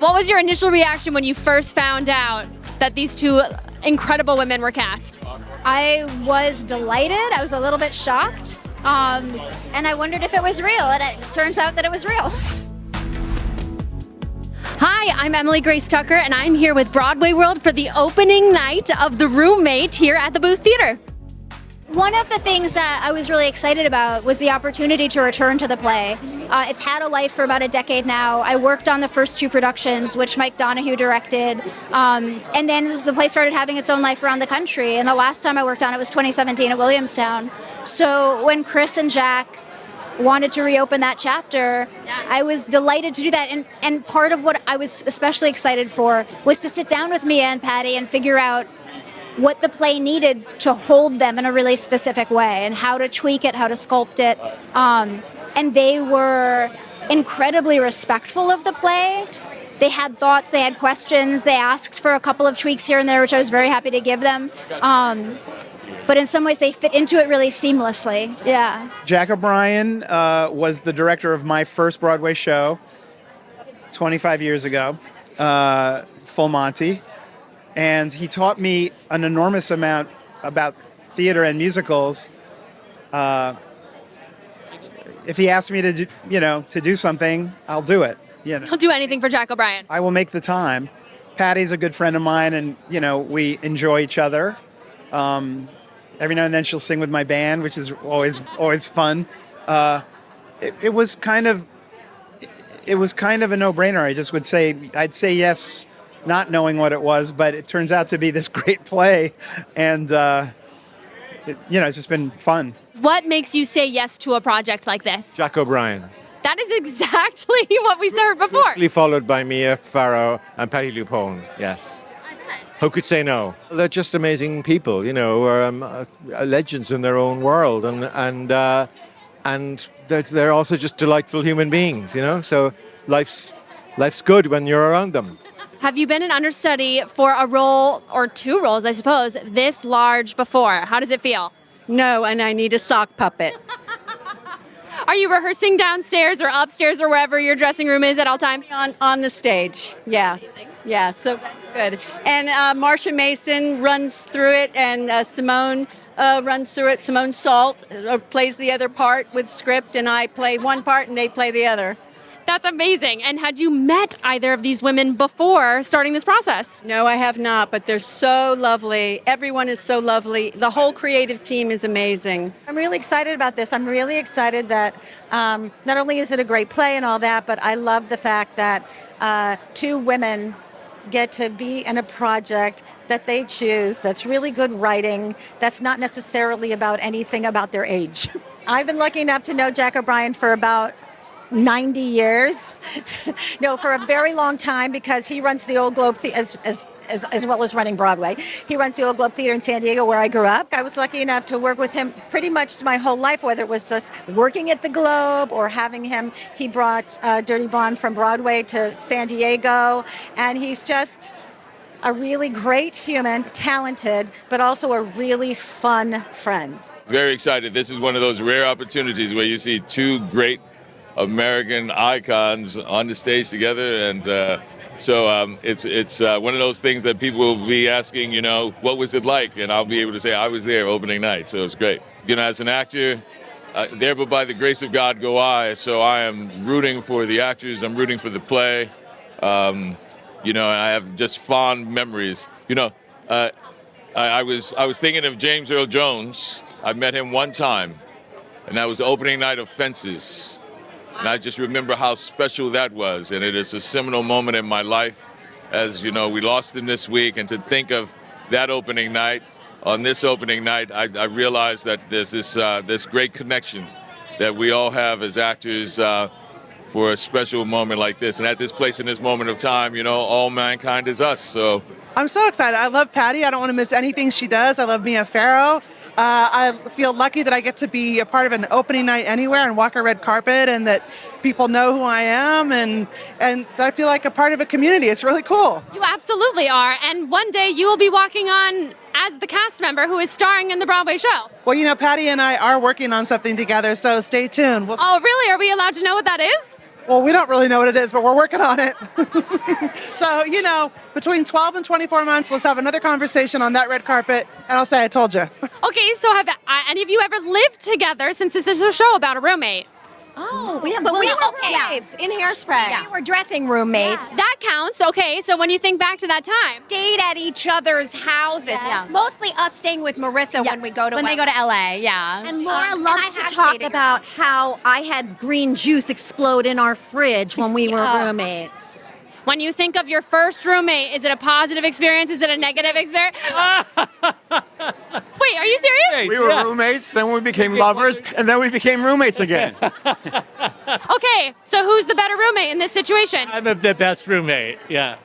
What was your initial reaction when you first found out that these two incredible women were cast? I was delighted. I was a little bit shocked. And I wondered if it was real, and it turns out that it was real. Hi, I'm Emily Grace Tucker, and I'm here with Broadway World for the opening night of The Roommate here at the Booth Theater. One of the things that I was really excited about was the opportunity to return to the play. It's had a life for about a decade now. I worked on the first two productions, which Mike Donahue directed, and then the play started having its own life around the country, and the last time I worked on it was 2017 at Williamstown. So when Chris and Jack wanted to reopen that chapter, I was delighted to do that, and part of what I was especially excited for was to sit down with Mia and Patti and figure out what the play needed to hold them in a really specific way and how to tweak it, how to sculpt it. And they were incredibly respectful of the play. They had thoughts, they had questions, they asked for a couple of tweaks here and there, which I was very happy to give them. But in some ways they fit into it really seamlessly, yeah. Jack O'Brien was the director of my first Broadway show 25 years ago, Full Monty. And he taught me an enormous amount about theater and musicals. If he asked me to do something, I'll do it. He'll do anything for Jack O'Brien. I will make the time. Patty's a good friend of mine, and we enjoy each other. Every now and then she'll sing with my band, which is always fun. It was kind of a no-brainer. I'd say yes, not knowing what it was, but it turns out to be this great play, and it's just been fun. What makes you say yes to a project like this? Jack O'Brien. That is exactly what we heard before. Quickly followed by Mia, Farrow, and Patti LuPone. Yes. Who could say no? They're just amazing people, legends in their own world, and they're also just delightful human beings, So life's good when you're around them. Have you been an understudy for a role, or two roles, I suppose, this large before? How does it feel? No, and I need a sock puppet. Are you rehearsing downstairs or upstairs or wherever your dressing room is at all times? On the stage, yeah. Yeah, so that's good. And Marsha Mason runs through it, and Simone runs through it. Simone Salt plays the other part with script, and I play one part and they play the other. That's amazing. And had you met either of these women before starting this process? No, I have not, but they're so lovely. Everyone is so lovely. The whole creative team is amazing. I'm really excited about this. I'm really excited that not only is it a great play and all that, but I love the fact that two women get to be in a project that they choose, that's really good writing, that's not necessarily about anything about their age. I've been lucky enough to know Jack O'Brien for about 90 years. No, for a very long time, because he runs the Old Globe as well as running Broadway. He runs the Old Globe Theater in San Diego, where I grew up. I was lucky enough to work with him pretty much my whole life, whether it was just working at the Globe or having him. He brought Dirty Blonde from Broadway to San Diego, and he's just a really great human, talented, but also a really fun friend. Very excited. This is one of those rare opportunities where you see two great American icons on the stage together, and so it's one of those things that people will be asking, what was it like? And I'll be able to say I was there opening night, so it's great. As an actor, there but by the grace of God go I, so I am rooting for the actors, I'm rooting for the play, and I have just fond memories. I was thinking of James Earl Jones. I met him one time, and that was the opening night of Fences. And I just remember how special that was. And it is a seminal moment in my life. As we lost him this week. And to think of that opening night, on this opening night, I realized that there's this great connection that we all have as actors for a special moment like this. And at this place in this moment of time, all mankind is us. So I'm so excited. I love Patti. I don't want to miss anything she does. I love Mia Farrow. I feel lucky that I get to be a part of an opening night anywhere and walk a red carpet, and that people know who I am, and I feel like a part of a community. It's really cool. You absolutely are. And one day you will be walking on as the cast member who is starring in the Broadway show. Well, Patti and I are working on something together, so stay tuned. Oh, really? Are we allowed to know what that is? Well, we don't really know what it is, but we're working on it. So, between 12 and 24 months, let's have another conversation on that red carpet, and I'll say I told you. Okay, so have any of you ever lived together, since this is a show about a roommate? Oh, we were roommates in Hairspray. We were dressing roommates. That counts. Okay, so when you think back to that time. Stayed at each other's houses. Yes. Mostly us staying with Marissa when we go to When they go to LA, yeah. And Laura and loves I to have talk stayed at about yours. how I had green juice explode in our fridge when we were roommates. When you think of your first roommate, is it a positive experience? Is it a negative experience? Wait, are you serious? We were roommates, then we became lovers, and then we became roommates again. Okay, so who's the better roommate in this situation? I'm the best roommate, yeah.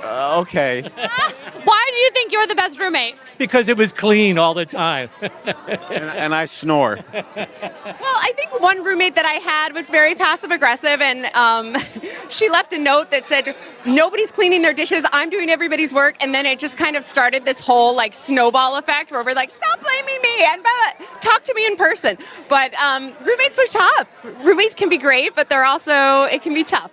Okay. Why do you think you're the best roommate? Because it was clean all the time. And I snore. Well, I think one roommate that I had was very passive aggressive, and she left a note that said, "Nobody's cleaning their dishes. I'm doing everybody's work." And then it just kind of started this whole like snowball effect where we're like, "Stop blaming me and talk to me in person." But roommates are tough. Roommates can be great, but it can be tough.